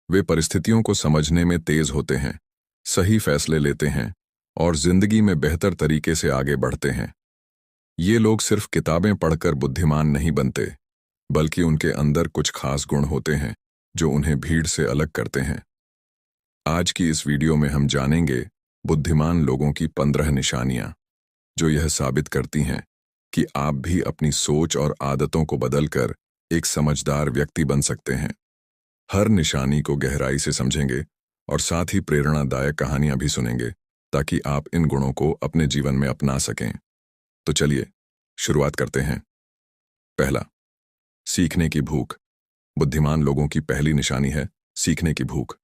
वे परिस्थितियों को समझने में तेज होते हैं, सही फैसले लेते हैं और जिंदगी में बेहतर तरीके से आगे बढ़ते हैं। ये लोग सिर्फ किताबें पढ़कर बुद्धिमान नहीं बनते, बल्कि उनके अंदर कुछ खास गुण होते हैं जो उन्हें भीड़ से अलग करते हैं। आज की इस वीडियो में हम जानेंगे बुद्धिमान लोगों की 15 निशानियां, जो यह साबित करती हैं कि आप भी अपनी सोच और आदतों को बदलकर एक समझदार व्यक्ति बन सकते हैं। हर निशानी को गहराई से समझेंगे और साथ ही प्रेरणादायक कहानियां भी सुनेंगे, ताकि आप इन गुणों को अपने जीवन में अपना सकें। तो चलिए शुरुआत करते हैं। पहला, सीखने की भूख। बुद्धिमान लोगों की पहली निशानी है सीखने की भूख।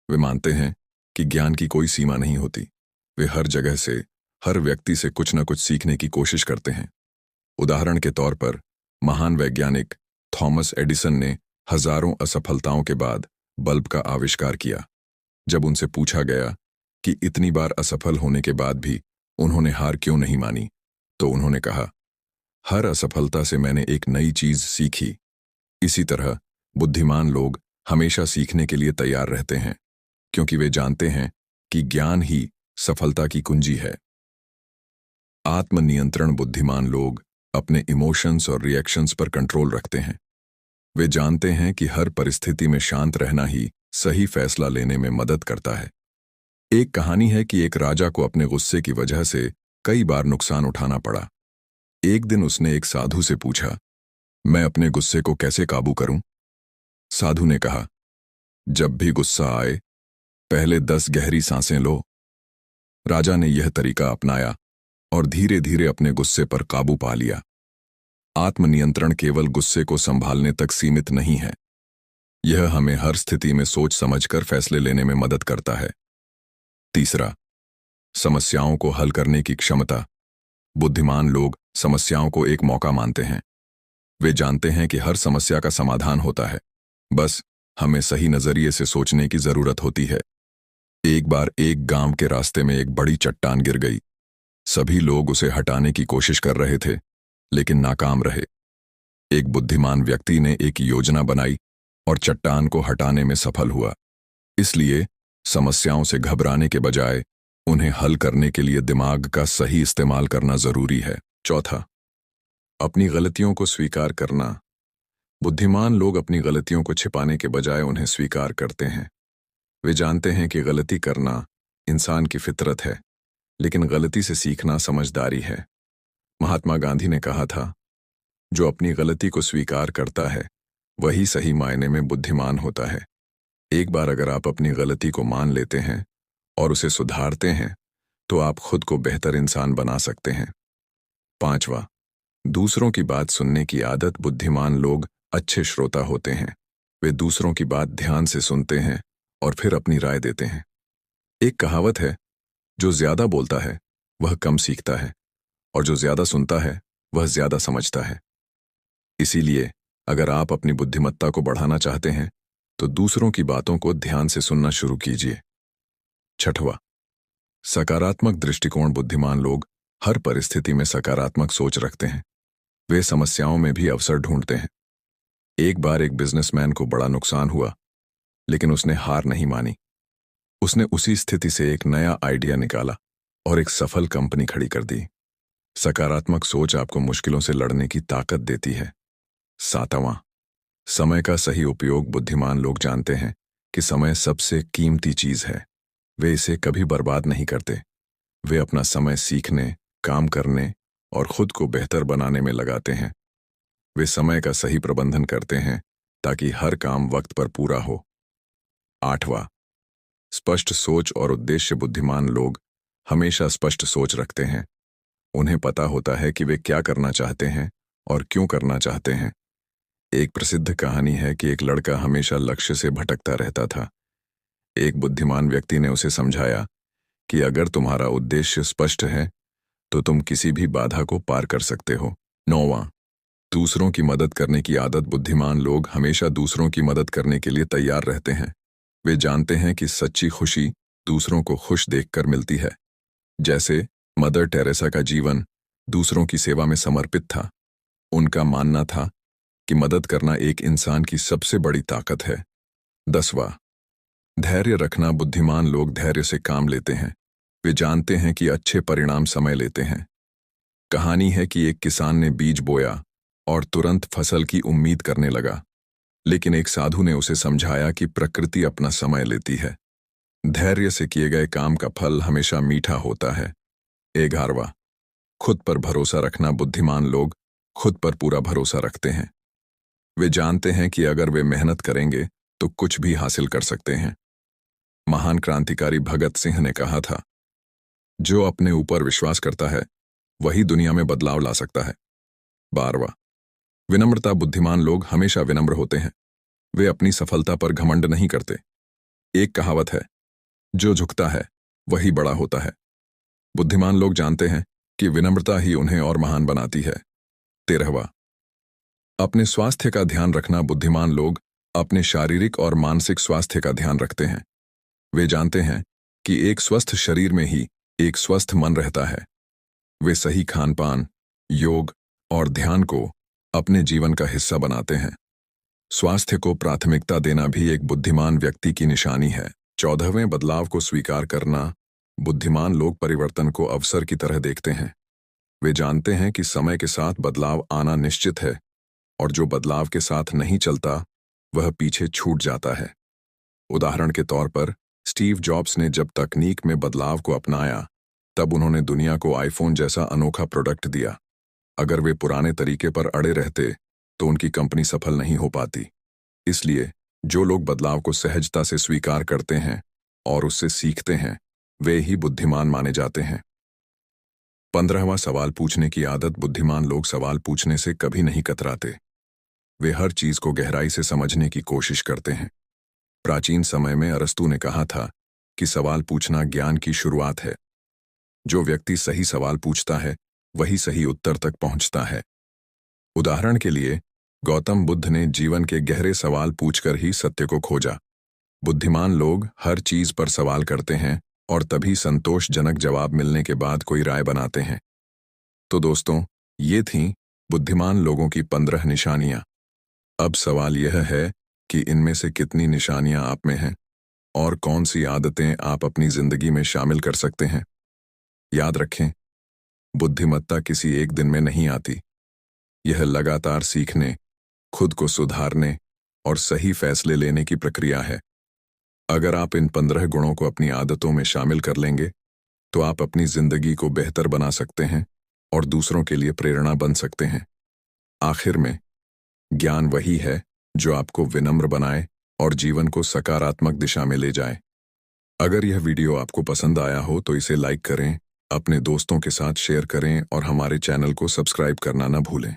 वे मानते हैं कि ज्ञान की कोई सीमा नहीं होती। वे हर जगह से, हर व्यक्ति से कुछ न कुछ सीखने की कोशिश करते हैं। उदाहरण के तौर पर, महान वैज्ञानिक थॉमस एडिसन ने हजारों असफलताओं के बाद बल्ब का आविष्कार किया। जब उनसे पूछा गया कि इतनी बार असफल होने के बाद भी उन्होंने हार क्यों नहीं मानी, तो उन्होंने कहा, हर असफलता से मैंने एक नई चीज सीखी। इसी तरह बुद्धिमान लोग हमेशा सीखने के लिए तैयार रहते हैं, क्योंकि वे जानते हैं कि ज्ञान ही सफलता की कुंजी है। आत्मनियंत्रण। बुद्धिमान लोग अपने इमोशंस और रिएक्शंस पर कंट्रोल रखते हैं। वे जानते हैं कि हर परिस्थिति में शांत रहना ही सही फैसला लेने में मदद करता है। एक कहानी है कि एक राजा को अपने गुस्से की वजह से कई बार नुकसान उठाना पड़ा। एक दिन उसने एक साधु से पूछा, मैं अपने गुस्से को कैसे काबू करूं? साधु ने कहा, जब भी गुस्सा आए, पहले 10 गहरी सांसें लो। राजा ने यह तरीका अपनाया और धीरे धीरे अपने गुस्से पर काबू पा लिया। आत्मनियंत्रण केवल गुस्से को संभालने तक सीमित नहीं है, यह हमें हर स्थिति में सोच समझकर फैसले लेने में मदद करता है। तीसरा, समस्याओं को हल करने की क्षमता। बुद्धिमान लोग समस्याओं को एक मौका मानते हैं। वे जानते हैं कि हर समस्या का समाधान होता है, बस हमें सही नजरिए से सोचने की जरूरत होती है। एक बार एक गांव के रास्ते में एक बड़ी चट्टान गिर गई। सभी लोग उसे हटाने की कोशिश कर रहे थे, लेकिन नाकाम रहे। एक बुद्धिमान व्यक्ति ने एक योजना बनाई और चट्टान को हटाने में सफल हुआ। इसलिए समस्याओं से घबराने के बजाय उन्हें हल करने के लिए दिमाग का सही इस्तेमाल करना जरूरी है। चौथा, अपनी गलतियों को स्वीकार करना। बुद्धिमान लोग अपनी गलतियों को छिपाने के बजाय उन्हें स्वीकार करते हैं। वे जानते हैं कि गलती करना इंसान की फितरत है, लेकिन गलती से सीखना समझदारी है। महात्मा गांधी ने कहा था, जो अपनी गलती को स्वीकार करता है वही सही मायने में बुद्धिमान होता है। एक बार अगर आप अपनी गलती को मान लेते हैं और उसे सुधारते हैं, तो आप खुद को बेहतर इंसान बना सकते हैं। पांचवा, दूसरों की बात सुनने की आदत। बुद्धिमान लोग अच्छे श्रोता होते हैं। वे दूसरों की बात ध्यान से सुनते हैं और फिर अपनी राय देते हैं। एक कहावत है, जो ज्यादा बोलता है वह कम सीखता है, और जो ज्यादा सुनता है वह ज्यादा समझता है। इसीलिए अगर आप अपनी बुद्धिमत्ता को बढ़ाना चाहते हैं, तो दूसरों की बातों को ध्यान से सुनना शुरू कीजिए। छठवां, सकारात्मक दृष्टिकोण। बुद्धिमान लोग हर परिस्थिति में सकारात्मक सोच रखते हैं। वे समस्याओं में भी अवसर ढूंढते हैं। एक बार एक बिजनेसमैन को बड़ा नुकसान हुआ, लेकिन उसने हार नहीं मानी। उसने उसी स्थिति से एक नया आइडिया निकाला और एक सफल कंपनी खड़ी कर दी। सकारात्मक सोच आपको मुश्किलों से लड़ने की ताकत देती है। सातवां, समय का सही उपयोग। बुद्धिमान लोग जानते हैं कि समय सबसे कीमती चीज है। वे इसे कभी बर्बाद नहीं करते। वे अपना समय सीखने, काम करने और खुद को बेहतर बनाने में लगाते हैं। वे समय का सही प्रबंधन करते हैं ताकि हर काम वक्त पर पूरा हो। आठवां, स्पष्ट सोच और उद्देश्य। बुद्धिमान लोग हमेशा स्पष्ट सोच रखते हैं। उन्हें पता होता है कि वे क्या करना चाहते हैं और क्यों करना चाहते हैं। एक प्रसिद्ध कहानी है कि एक लड़का हमेशा लक्ष्य से भटकता रहता था। एक बुद्धिमान व्यक्ति ने उसे समझाया कि अगर तुम्हारा उद्देश्य स्पष्ट है, तो तुम किसी भी बाधा को पार कर सकते हो। नौवां, दूसरों की मदद करने की आदत। बुद्धिमान लोग हमेशा दूसरों की मदद करने के लिए तैयार रहते हैं। वे जानते हैं कि सच्ची खुशी दूसरों को खुश देखकर मिलती है। जैसे मदर टेरेसा का जीवन दूसरों की सेवा में समर्पित था। उनका मानना था कि मदद करना एक इंसान की सबसे बड़ी ताकत है। 10वां, धैर्य रखना बुद्धिमान लोग धैर्य से काम लेते हैं। वे जानते हैं कि अच्छे परिणाम समय लेते हैं। कहानी है कि एक किसान ने बीज बोया और तुरंत फसल की उम्मीद करने लगा, लेकिन एक साधु ने उसे समझाया कि प्रकृति अपना समय लेती है। धैर्य से किए गए काम का फल हमेशा मीठा होता है। 11वां, खुद पर भरोसा रखना बुद्धिमान लोग खुद पर पूरा भरोसा रखते हैं। वे जानते हैं कि अगर वे मेहनत करेंगे तो कुछ भी हासिल कर सकते हैं। महान क्रांतिकारी भगत सिंह ने कहा था, जो अपने ऊपर विश्वास करता है वही दुनिया में बदलाव ला सकता है। 12वां, विनम्रता बुद्धिमान लोग हमेशा विनम्र होते हैं। वे अपनी सफलता पर घमंड नहीं करते। एक कहावत है, जो झुकता है वही बड़ा होता है। बुद्धिमान लोग जानते हैं कि विनम्रता ही उन्हें और महान बनाती है। 13वां, अपने स्वास्थ्य का ध्यान रखना बुद्धिमान लोग अपने शारीरिक और मानसिक स्वास्थ्य का ध्यान रखते हैं। वे जानते हैं कि एक स्वस्थ शरीर में ही एक स्वस्थ मन रहता है। वे सही खानपान, योग और ध्यान को अपने जीवन का हिस्सा बनाते हैं। स्वास्थ्य को प्राथमिकता देना भी एक बुद्धिमान व्यक्ति की निशानी है। 14वें, बदलाव को स्वीकार करना बुद्धिमान लोग परिवर्तन को अवसर की तरह देखते हैं। वे जानते हैं कि समय के साथ बदलाव आना निश्चित है और जो बदलाव के साथ नहीं चलता वह पीछे छूट जाता है। उदाहरण के तौर पर स्टीव जॉब्स ने जब तकनीक में बदलाव को अपनाया तब उन्होंने दुनिया को आईफोन जैसा अनोखा प्रोडक्ट दिया। अगर वे पुराने तरीके पर अड़े रहते तो उनकी कंपनी सफल नहीं हो पाती। इसलिए जो लोग बदलाव को सहजता से स्वीकार करते हैं और उससे सीखते हैं वे ही बुद्धिमान माने जाते हैं। 15वां, सवाल पूछने की आदत बुद्धिमान लोग सवाल पूछने से कभी नहीं कतराते। वे हर चीज को गहराई से समझने की कोशिश करते हैं। प्राचीन समय में अरस्तु ने कहा था कि सवाल पूछना ज्ञान की शुरुआत है। जो व्यक्ति सही सवाल पूछता है वही सही उत्तर तक पहुंचता है। उदाहरण के लिए गौतम बुद्ध ने जीवन के गहरे सवाल पूछकर ही सत्य को खोजा। बुद्धिमान लोग हर चीज पर सवाल करते हैं और तभी संतोषजनक जवाब मिलने के बाद कोई राय बनाते हैं। तो दोस्तों, ये थीं बुद्धिमान लोगों की 15 निशानियां। अब सवाल यह है कि इनमें से कितनी निशानियां आप में हैं और कौन सी आदतें आप अपनी जिंदगी में शामिल कर सकते हैं। याद रखें, बुद्धिमत्ता किसी एक दिन में नहीं आती। यह लगातार सीखने, खुद को सुधारने और सही फैसले लेने की प्रक्रिया है। अगर आप इन 15 गुणों को अपनी आदतों में शामिल कर लेंगे तो आप अपनी जिंदगी को बेहतर बना सकते हैं और दूसरों के लिए प्रेरणा बन सकते हैं। आखिर में, ज्ञान वही है जो आपको विनम्र बनाए और जीवन को सकारात्मक दिशा में ले जाए। अगर यह वीडियो आपको पसंद आया हो तो इसे लाइक करें, अपने दोस्तों के साथ शेयर करें और हमारे चैनल को सब्सक्राइब करना न भूलें।